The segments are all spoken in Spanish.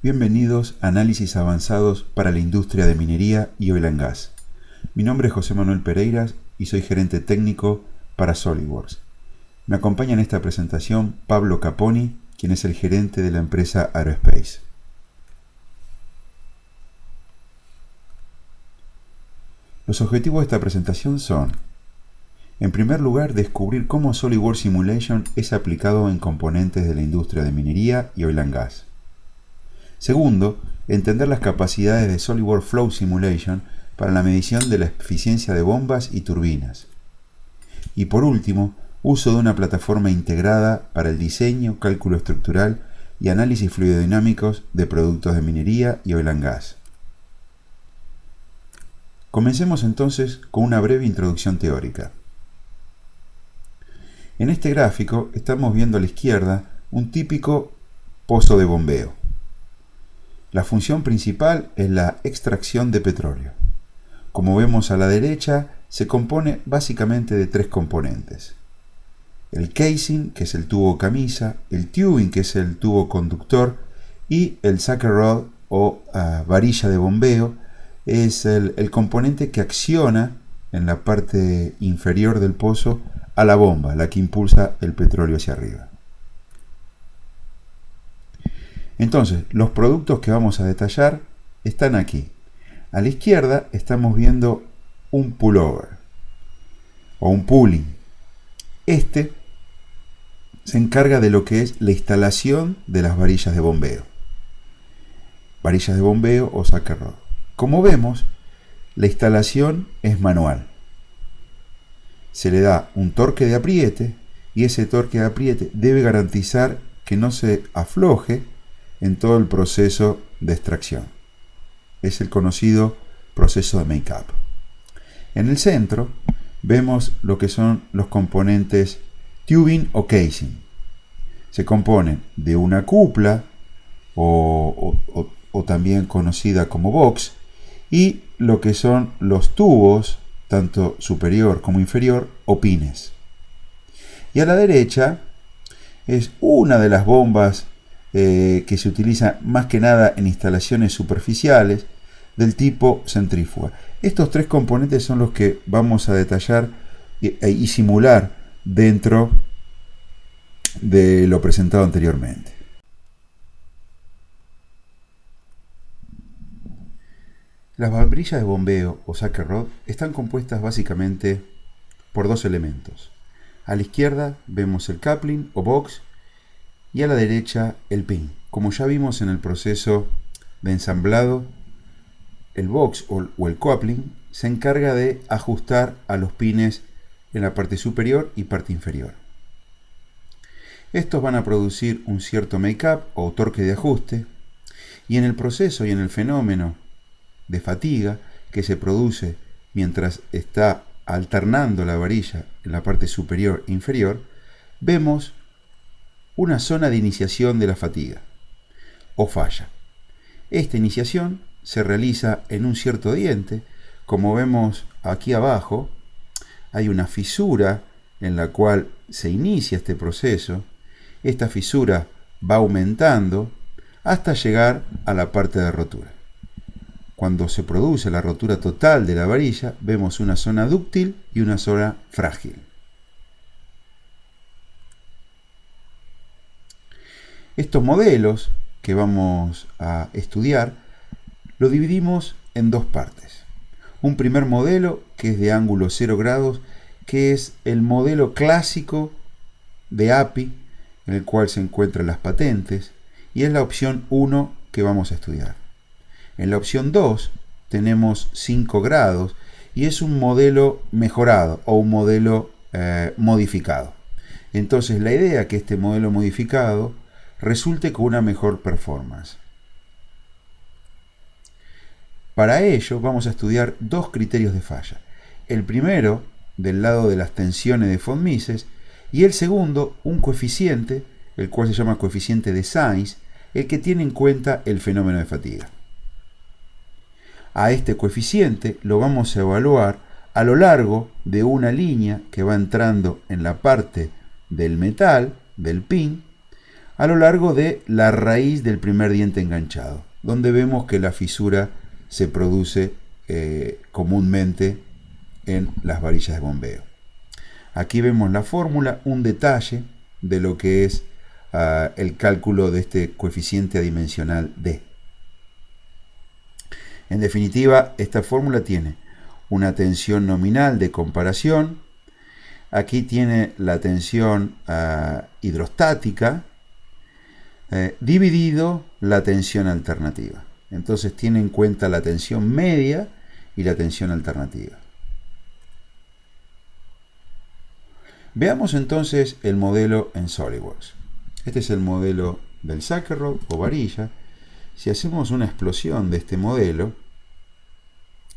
Bienvenidos a Análisis Avanzados para la Industria de Minería y Oil and Gas. Mi nombre es José Manuel Pereiras y soy gerente técnico para SolidWorks. Me acompaña en esta presentación Pablo Caponi, quien es el gerente de la empresa Aerospace. Los objetivos de esta presentación son: en primer lugar, descubrir cómo SolidWorks Simulation es aplicado en componentes de la industria de minería y oil and gas. Segundo, entender las capacidades de SolidWorks Flow Simulation para la medición de la eficiencia de bombas y turbinas. Y por último, uso de una plataforma integrada para el diseño, cálculo estructural y análisis fluidodinámicos de productos de minería y oil and gas. Comencemos entonces con una breve introducción teórica. En este gráfico estamos viendo a la izquierda un típico pozo de bombeo. La función principal es la extracción de petróleo. Como vemos a la derecha, se compone básicamente de tres componentes: el casing, que es el tubo camisa, el tubing, que es el tubo conductor, y el sucker rod o varilla de bombeo, es el componente que acciona en la parte inferior del pozo a la bomba, la que impulsa el petróleo hacia arriba. Entonces, los productos que vamos a detallar están aquí. A la izquierda estamos viendo un pullover o un pulling. Este se encarga de lo que es la instalación de las varillas de bombeo. Varillas de bombeo o sucker rod. Como vemos, la instalación es manual. Se le da un torque de apriete y ese torque de apriete debe garantizar que no se afloje en todo el proceso de extracción. Es el conocido proceso de make-up. En el centro vemos lo que son los componentes tubing o casing. Se componen de una cupla o también conocida como box, y lo que son los tubos, tanto superior como inferior, o pines. Y a la derecha es una de las bombas que se utiliza más que nada en instalaciones superficiales del tipo centrífuga. Estos tres componentes son los que vamos a detallar y simular dentro de lo presentado anteriormente. Las varillas de bombeo o sucker rod están compuestas básicamente por dos elementos. A la izquierda vemos el coupling o box y a la derecha el pin. Como ya vimos en el proceso de ensamblado, el box o el coupling se encarga de ajustar a los pines en la parte superior y parte inferior. Estos van a producir un cierto make-up o torque de ajuste, y en el proceso y en el fenómeno de fatiga que se produce mientras está alternando la varilla en la parte superior e inferior, vemos una zona de iniciación de la fatiga o falla. Esta iniciación se realiza en un cierto diente. Como vemos aquí abajo, hay una fisura en la cual se inicia este proceso. Esta fisura va aumentando hasta llegar a la parte de rotura. Cuando se produce la rotura total de la varilla, vemos una zona dúctil y una zona frágil. Estos modelos que vamos a estudiar lo dividimos en dos partes. Un primer modelo que es de ángulo 0 grados, que es el modelo clásico de API, en el cual se encuentran las patentes, y es la opción 1 que vamos a estudiar. En la opción 2 tenemos 5 grados y es un modelo mejorado o un modelo modificado. Entonces la idea es que este modelo modificado resulte con una mejor performance. Para ello vamos a estudiar dos criterios de falla. El primero del lado de las tensiones de von Mises y el segundo un coeficiente, el cual se llama coeficiente de Sainz, el que tiene en cuenta el fenómeno de fatiga. A este coeficiente lo vamos a evaluar a lo largo de una línea que va entrando en la parte del metal, del pin, a lo largo de la raíz del primer diente enganchado, donde vemos que la fisura se produce comúnmente en las varillas de bombeo. Aquí vemos la fórmula, un detalle de lo que es el cálculo de este coeficiente adimensional D. En definitiva, esta fórmula tiene una tensión nominal de comparación, aquí tiene la tensión hidrostática, dividido la tensión alternativa. Entonces tiene en cuenta la tensión media y la tensión alternativa. Veamos entonces el modelo en SolidWorks. Este es el modelo del sucker rod o varilla. Si hacemos una explosión de este modelo,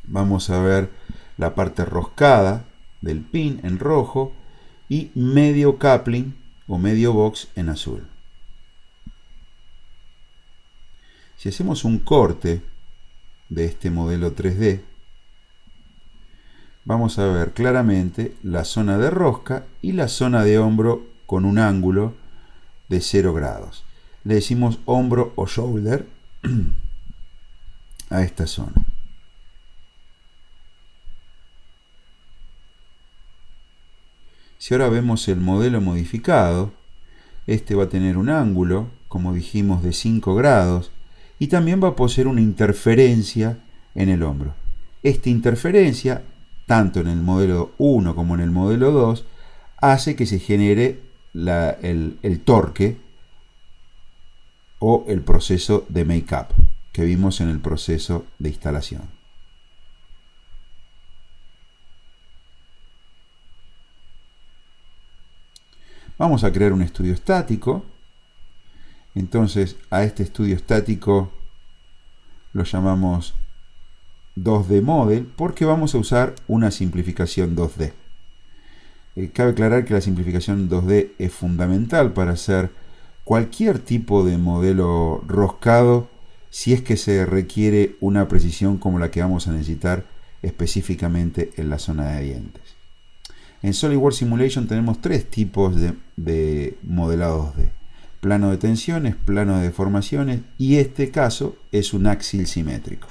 vamos a ver la parte roscada del pin en rojo y medio coupling o medio box en azul. Si hacemos un corte de este modelo 3D, vamos a ver claramente la zona de rosca y la zona de hombro con un ángulo de 0 grados. Le decimos hombro o shoulder a esta zona. Si ahora vemos el modelo modificado, este va a tener un ángulo, como dijimos, de 5 grados y también va a poseer una interferencia en el hombro. Esta interferencia, tanto en el modelo 1 como en el modelo 2, hace que se genere el torque o el proceso de make-up que vimos en el proceso de instalación. Vamos a crear un estudio estático. Entonces a este estudio estático lo llamamos 2D Model porque vamos a usar una simplificación 2D. Cabe aclarar que la simplificación 2D es fundamental para hacer cualquier tipo de modelo roscado si es que se requiere una precisión como la que vamos a necesitar específicamente en la zona de dientes. En SolidWorks Simulation tenemos tres tipos de modelado 2D. Plano de tensiones, plano de deformaciones y este caso es un axil simétrico.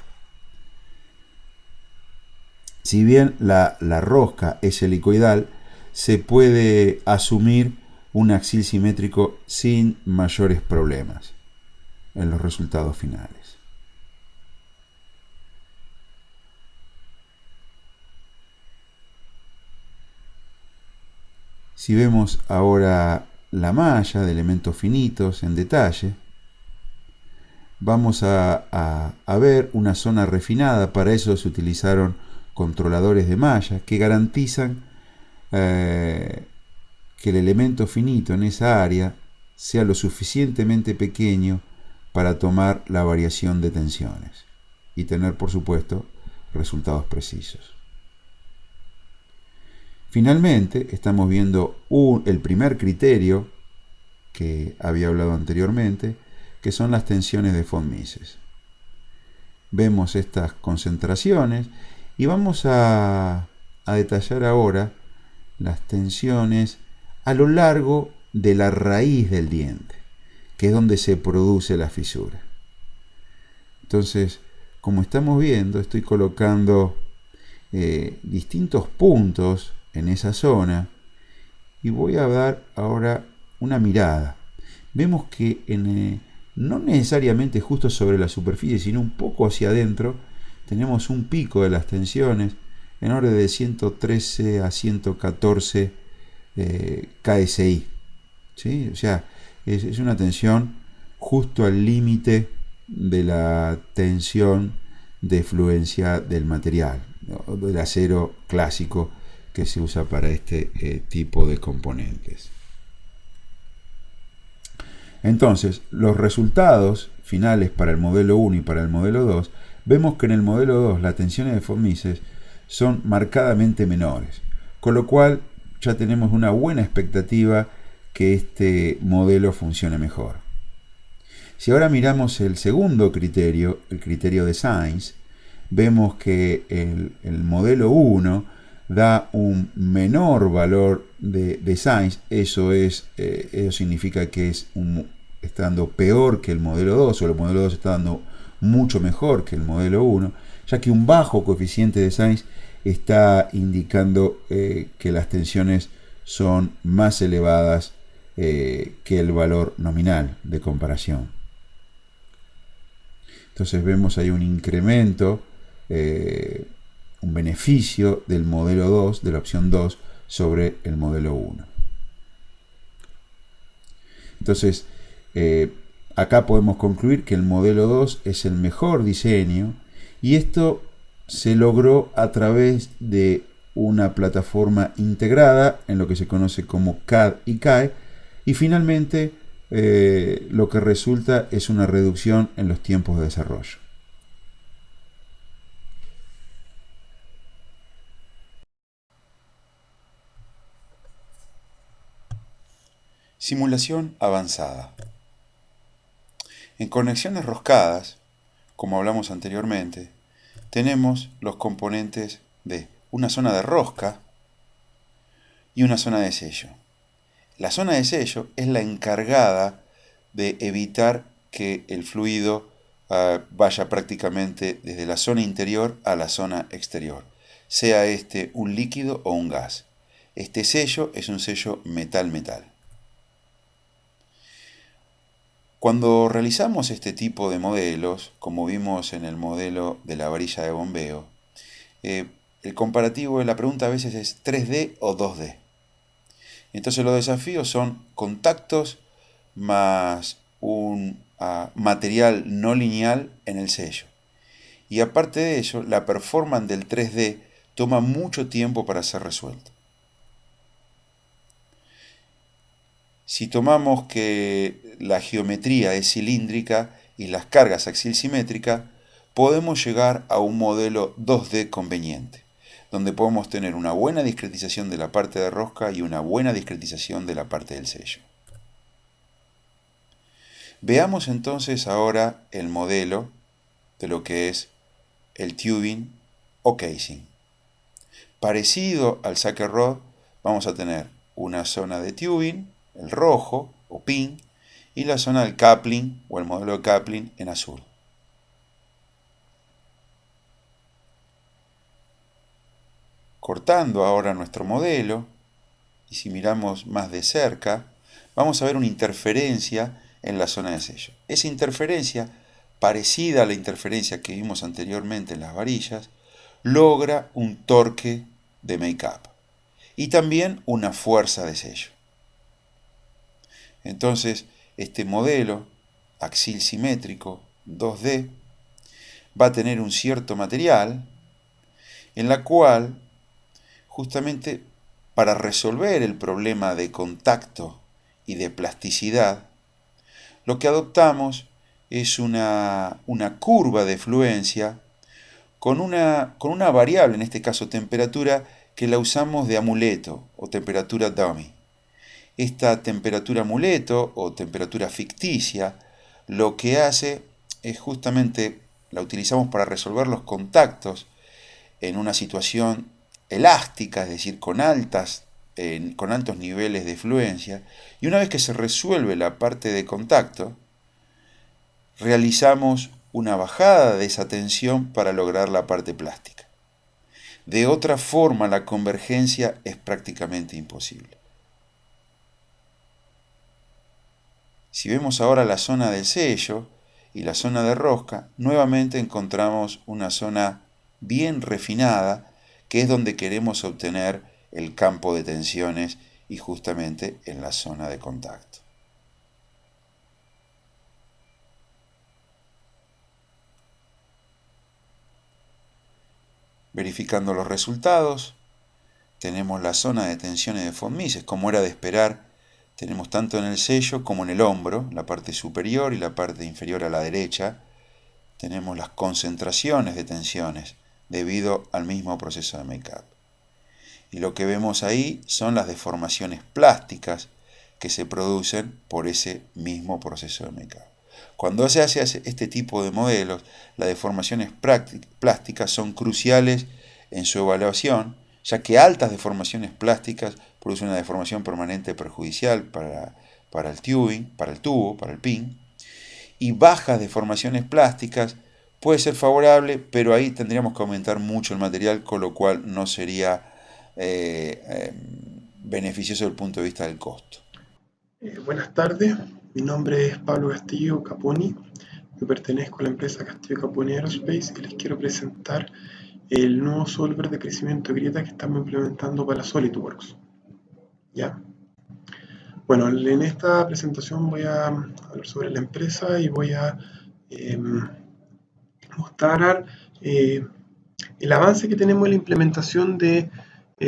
Si bien la rosca es helicoidal, se puede asumir un axil simétrico sin mayores problemas en los resultados finales. Si vemos ahora la malla de elementos finitos en detalle, vamos a ver una zona refinada. Para eso se utilizaron controladores de malla que garantizan que el elemento finito en esa área sea lo suficientemente pequeño para tomar la variación de tensiones y tener, por supuesto, resultados precisos. Finalmente, estamos viendo el primer criterio que había hablado anteriormente, que son las tensiones de von Mises. Vemos estas concentraciones y vamos a detallar ahora las tensiones a lo largo de la raíz del diente, que es donde se produce la fisura. Entonces, como estamos viendo, estoy colocando distintos puntos en esa zona y voy a dar ahora una mirada. Vemos que no necesariamente justo sobre la superficie, sino un poco hacia adentro, tenemos un pico de las tensiones en orden de 113 a 114 KSI. ¿Sí? O sea, es una tensión justo al límite de la tensión de fluencia del material, ¿no? Del acero clásico que se usa para este tipo de componentes. Entonces, los resultados finales para el modelo 1 y para el modelo 2, vemos que en el modelo 2 las tensiones de von Mises son marcadamente menores, con lo cual ya tenemos una buena expectativa que este modelo funcione mejor. Si ahora miramos el segundo criterio, el criterio de Sainz, vemos que el modelo 1 da un menor valor de Sainz. Eso significa que es está dando peor que el modelo 2 o el modelo 2 está dando mucho mejor que el modelo 1, ya que un bajo coeficiente de Sainz está indicando que las tensiones son más elevadas que el valor nominal de comparación. Entonces vemos ahí un incremento, un beneficio del modelo 2, de la opción 2, sobre el modelo 1. Entonces, acá podemos concluir que el modelo 2 es el mejor diseño, y esto se logró a través de una plataforma integrada en lo que se conoce como CAD y CAE, y finalmente lo que resulta es una reducción en los tiempos de desarrollo. Simulación avanzada. En conexiones roscadas, como hablamos anteriormente, tenemos los componentes de una zona de rosca y una zona de sello. La zona de sello es la encargada de evitar que el fluido vaya prácticamente desde la zona interior a la zona exterior, sea este un líquido o un gas. Este sello es un sello metal-metal. Cuando realizamos este tipo de modelos, como vimos en el modelo de la varilla de bombeo, el comparativo de la pregunta a veces es 3D o 2D. Entonces los desafíos son contactos más un material no lineal en el sello. Y aparte de ello, la performance del 3D toma mucho tiempo para ser resuelto. Si tomamos que la geometría es cilíndrica y las cargas axil-simétricas, podemos llegar a un modelo 2D conveniente, donde podemos tener una buena discretización de la parte de rosca y una buena discretización de la parte del sello. Veamos entonces ahora el modelo de lo que es el tubing o casing. Parecido al sucker rod, vamos a tener una zona de tubing, el rojo o pin, y la zona del coupling o el modelo de coupling en azul. Cortando ahora nuestro modelo, y si miramos más de cerca, vamos a ver una interferencia en la zona de sello. Esa interferencia, parecida a la interferencia que vimos anteriormente en las varillas, logra un torque de make-up y también una fuerza de sello. Entonces, este modelo axil simétrico 2D va a tener un cierto material en la cual, justamente para resolver el problema de contacto y de plasticidad, lo que adoptamos es una curva de fluencia con una variable, en este caso temperatura, que la usamos de amuleto o temperatura dummy. Esta temperatura amuleto o temperatura ficticia lo que hace es justamente la utilizamos para resolver los contactos en una situación elástica, es decir, con altos niveles de fluencia, y una vez que se resuelve la parte de contacto, realizamos una bajada de esa tensión para lograr la parte plástica. De otra forma, la convergencia es prácticamente imposible. Si vemos ahora la zona del sello y la zona de rosca, nuevamente encontramos una zona bien refinada, que es donde queremos obtener el campo de tensiones y justamente en la zona de contacto. Verificando los resultados, tenemos la zona de tensiones de von Mises, como era de esperar. Tenemos tanto en el sello como en el hombro, la parte superior y la parte inferior a la derecha. Tenemos las concentraciones de tensiones debido al mismo proceso de make-up. Y lo que vemos ahí son las deformaciones plásticas que se producen por ese mismo proceso de make-up. Cuando se hace este tipo de modelos, las deformaciones plásticas son cruciales en su evaluación, ya que altas deformaciones plásticas producen una deformación permanente perjudicial para para el tubing, para el tubo, para el pin, y bajas deformaciones plásticas, puede ser favorable, pero ahí tendríamos que aumentar mucho el material, con lo cual no sería beneficioso desde el punto de vista del costo. Buenas tardes, mi nombre es Pablo Castillo Caponi, yo pertenezco a la empresa Castillo Caponi Aerospace y les quiero presentar el nuevo solver de crecimiento de grieta que estamos implementando para SolidWorks. ¿Ya? Bueno, en esta presentación voy a hablar sobre la empresa y voy a mostrar el avance que tenemos en la implementación de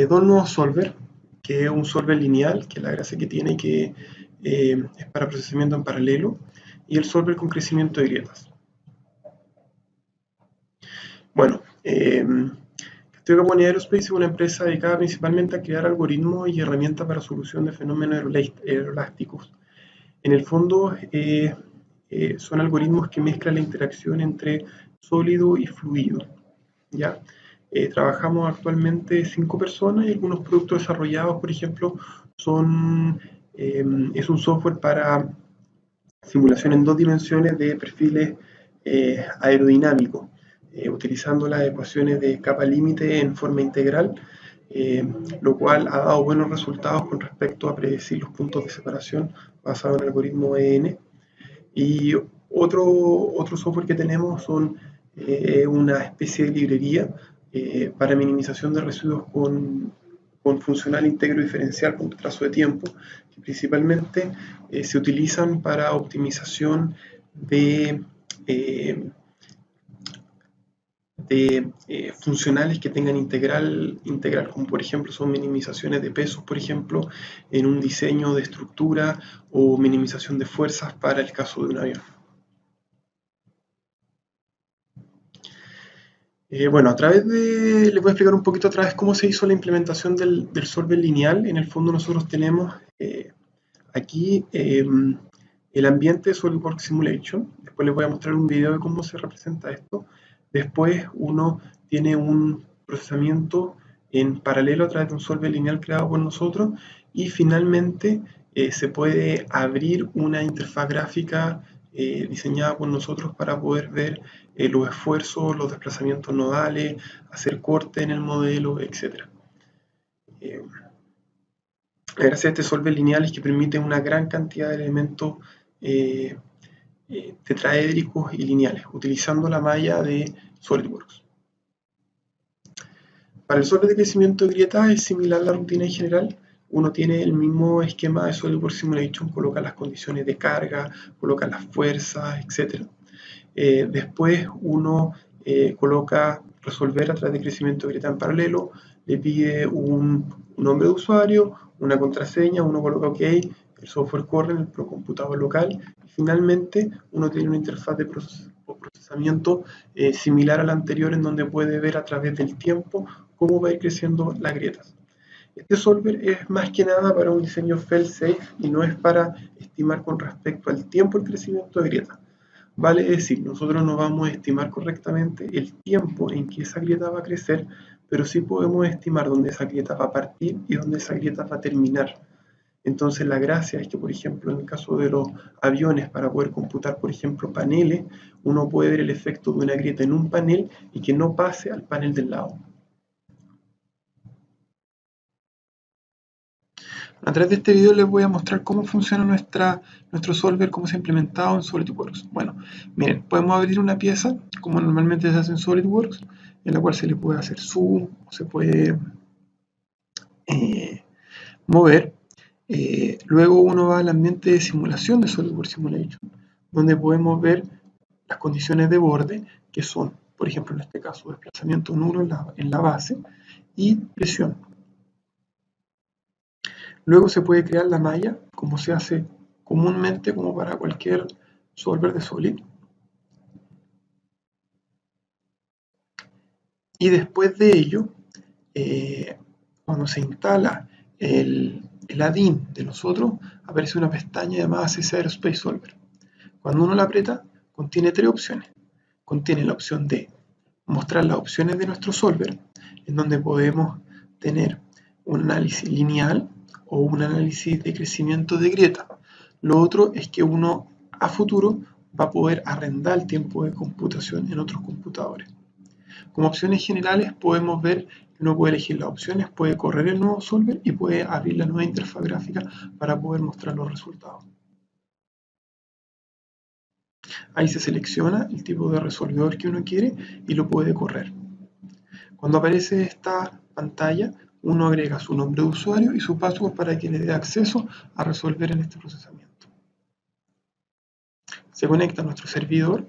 dos nuevos solvers, que es un solver lineal, que es la gracia que tiene que es para procesamiento en paralelo, y el solver con crecimiento de grietas. Bueno, Castillo Caponi Aerospace es una empresa dedicada principalmente a crear algoritmos y herramientas para solución de fenómenos aeroelásticos. En el fondo, son algoritmos que mezclan la interacción entre sólido y fluido. ¿Ya? Trabajamos actualmente 5 personas y algunos productos desarrollados, por ejemplo, es un software para simulación en 2 dimensiones de perfiles aerodinámicos, utilizando las ecuaciones de capa límite en forma integral, lo cual ha dado buenos resultados con respecto a predecir los puntos de separación basado en el algoritmo EN. Y otro software que tenemos son una especie de librería para minimización de residuos con funcional íntegro diferencial con trazo de tiempo, que principalmente se utilizan para optimización de funcionales que tengan integral, como por ejemplo son minimizaciones de pesos, por ejemplo, en un diseño de estructura o minimización de fuerzas para el caso de un avión. Bueno, les voy a explicar un poquito otra vez cómo se hizo la implementación del solver lineal. En el fondo nosotros tenemos aquí el ambiente de SolidWorks Simulation. Después les voy a mostrar un video de cómo se representa esto. Después uno tiene un procesamiento en paralelo a través de un solver lineal creado por nosotros. Y finalmente se puede abrir una interfaz gráfica diseñada por nosotros para poder ver los esfuerzos, los desplazamientos nodales, hacer corte en el modelo, etc. Gracias a este solver lineal es que permite una gran cantidad de elementos tetraédricos y lineales, utilizando la malla de SolidWorks. Para el solver de crecimiento de grietas es similar a la rutina en general. Uno tiene el mismo esquema de SolidWorks Simulation, coloca las condiciones de carga, coloca las fuerzas, etc. Después uno coloca resolver a través de crecimiento de grieta en paralelo, le pide un nombre de usuario, una contraseña, uno coloca OK, el software corre en el computador local y finalmente uno tiene una interfaz de procesamiento similar a la anterior, en donde puede ver a través del tiempo cómo va a ir creciendo las grietas. Este solver es más que nada para un diseño fail-safe y no es para estimar con respecto al tiempo el crecimiento de grieta. Vale decir, nosotros no vamos a estimar correctamente el tiempo en que esa grieta va a crecer, pero sí podemos estimar dónde esa grieta va a partir y dónde esa grieta va a terminar. Entonces la gracia es que, por ejemplo, en el caso de los aviones, para poder computar, por ejemplo, paneles, uno puede ver el efecto de una grieta en un panel y que no pase al panel del lado. A través de este video les voy a mostrar cómo funciona nuestro solver, cómo se ha implementado en SolidWorks. Bueno, miren, podemos abrir una pieza, como normalmente se hace en SolidWorks, en la cual se le puede hacer zoom, se puede mover. Luego uno va al ambiente de simulación de SolidWorks Simulation, donde podemos ver las condiciones de borde, que son, por ejemplo, en este caso, desplazamiento nulo en la base y presión. Luego se puede crear la malla, como se hace comúnmente, como para cualquier solver de Solid. Y después de ello, cuando se instala el add-in de nosotros, aparece una pestaña llamada CC Aerospace Solver. Cuando uno la aprieta, contiene 3 opciones. Contiene la opción de mostrar las opciones de nuestro solver, en donde podemos tener un análisis lineal o un análisis de crecimiento de grieta. Lo otro es que uno a futuro va a poder arrendar el tiempo de computación en otros computadores. Como opciones generales podemos ver que uno puede elegir las opciones, puede correr el nuevo solver y puede abrir la nueva interfaz gráfica para poder mostrar los resultados. Ahí se selecciona el tipo de resolvedor que uno quiere y lo puede correr. Cuando aparece esta pantalla, uno agrega su nombre de usuario y su password para que le dé acceso a resolver en este procesamiento. Se conecta a nuestro servidor,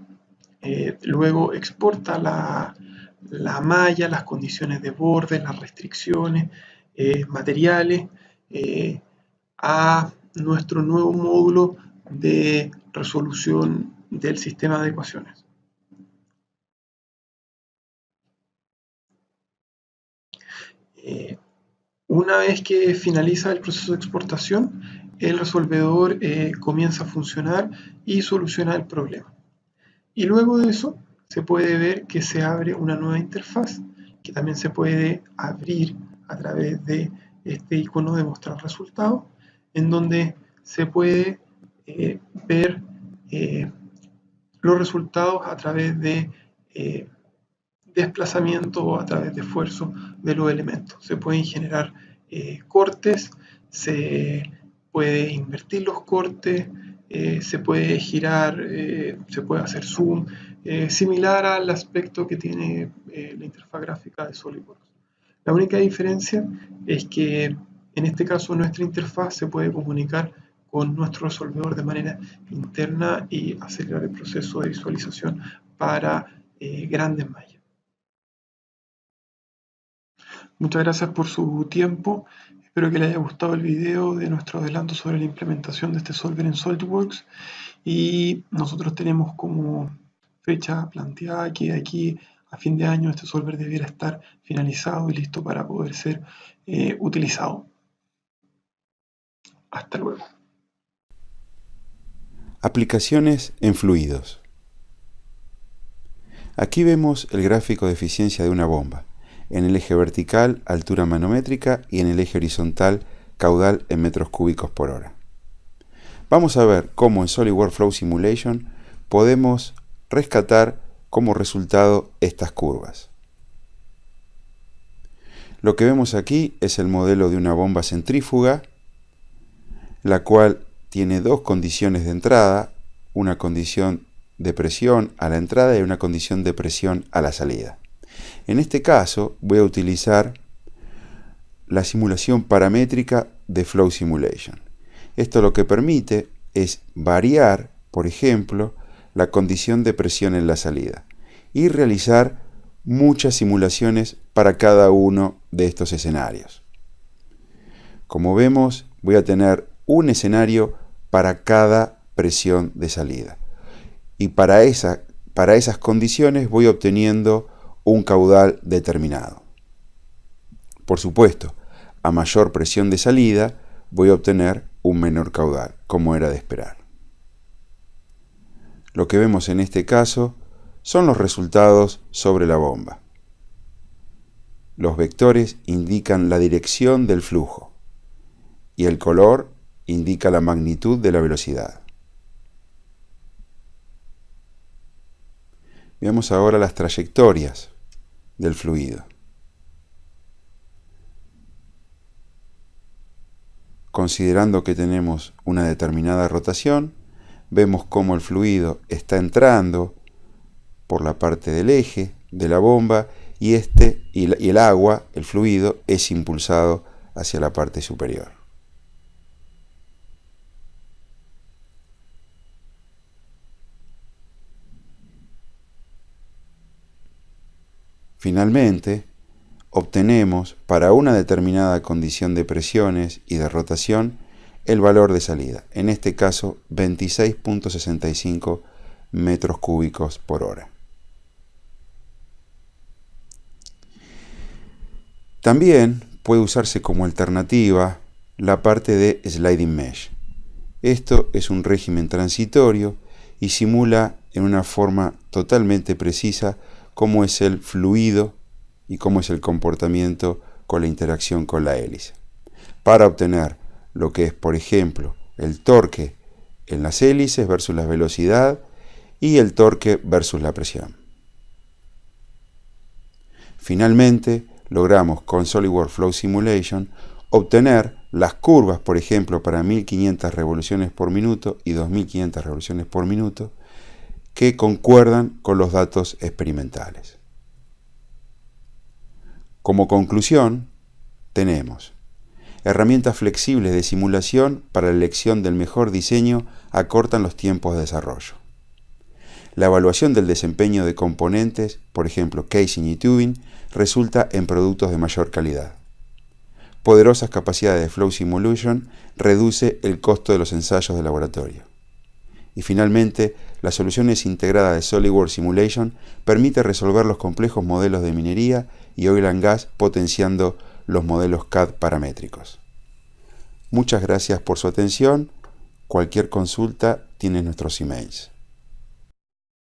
luego exporta la malla, las condiciones de borde, las restricciones, materiales, a nuestro nuevo módulo de resolución del sistema de ecuaciones. Una vez que finaliza el proceso de exportación, el resolvedor comienza a funcionar y soluciona el problema. Y luego de eso se puede ver que se abre una nueva interfaz que también se puede abrir a través de este icono de mostrar resultados, en donde se puede ver los resultados a través de desplazamiento o a través de esfuerzo de los elementos. Se pueden generar cortes, se puede invertir los cortes, se puede girar, se puede hacer zoom, similar al aspecto que tiene la interfaz gráfica de SolidWorks. La única diferencia es que en este caso nuestra interfaz se puede comunicar con nuestro resolvedor de manera interna y acelerar el proceso de visualización para grandes mallas. Muchas gracias por su tiempo. Espero que les haya gustado el video de nuestro adelanto sobre la implementación de este solver en SolidWorks. Y nosotros tenemos como fecha planteada que aquí a fin de año este solver debiera estar finalizado y listo para poder ser utilizado. Hasta luego. Aplicaciones en fluidos. Aquí vemos el gráfico de eficiencia de una bomba. En el eje vertical, altura manométrica, y en el eje horizontal, caudal en metros cúbicos por hora. Vamos a ver cómo en SolidWorks Flow Simulation podemos rescatar como resultado estas curvas. Lo que vemos aquí es el modelo de una bomba centrífuga, la cual tiene dos condiciones de entrada, una condición de presión a la entrada y una condición de presión a la salida. En este caso voy a utilizar la simulación paramétrica de Flow Simulation. Esto lo que permite es variar, por ejemplo, la condición de presión en la salida y realizar muchas simulaciones para cada uno de estos escenarios. Como vemos, voy a tener un escenario para cada presión de salida. Y para esas condiciones voy obteniendo un caudal determinado. Por supuesto, a mayor presión de salida voy a obtener un menor caudal, como era de esperar. Lo que vemos en este caso son los resultados sobre la bomba. Los vectores indican la dirección del flujo y el color indica la magnitud de la velocidad. Veamos ahora las trayectorias del fluido. Considerando que tenemos una determinada rotación, vemos cómo el fluido está entrando por la parte del eje de la bomba y el agua, el fluido, es impulsado hacia la parte superior. Finalmente, obtenemos para una determinada condición de presiones y de rotación el valor de salida, en este caso 26.65 metros cúbicos por hora. También puede usarse como alternativa la parte de Sliding Mesh. Esto es un régimen transitorio y simula en una forma totalmente precisa cómo es el fluido y cómo es el comportamiento con la interacción con la hélice. Para obtener lo que es, por ejemplo, el torque en las hélices versus la velocidad y el torque versus la presión. Finalmente, logramos con SolidWorks Flow Simulation obtener las curvas, por ejemplo, para 1500 revoluciones por minuto y 2500 revoluciones por minuto, que concuerdan con los datos experimentales. Como conclusión, tenemos herramientas flexibles de simulación para la elección del mejor diseño acortan los tiempos de desarrollo. La evaluación del desempeño de componentes, por ejemplo casing y tubing, resulta en productos de mayor calidad. Poderosas capacidades de Flow Simulation reduce el costo de los ensayos de laboratorio. Y finalmente, las soluciones integradas de SolidWorks Simulation permite resolver los complejos modelos de minería y oil and gas potenciando los modelos CAD paramétricos. Muchas gracias por su atención. Cualquier consulta tiene nuestros emails.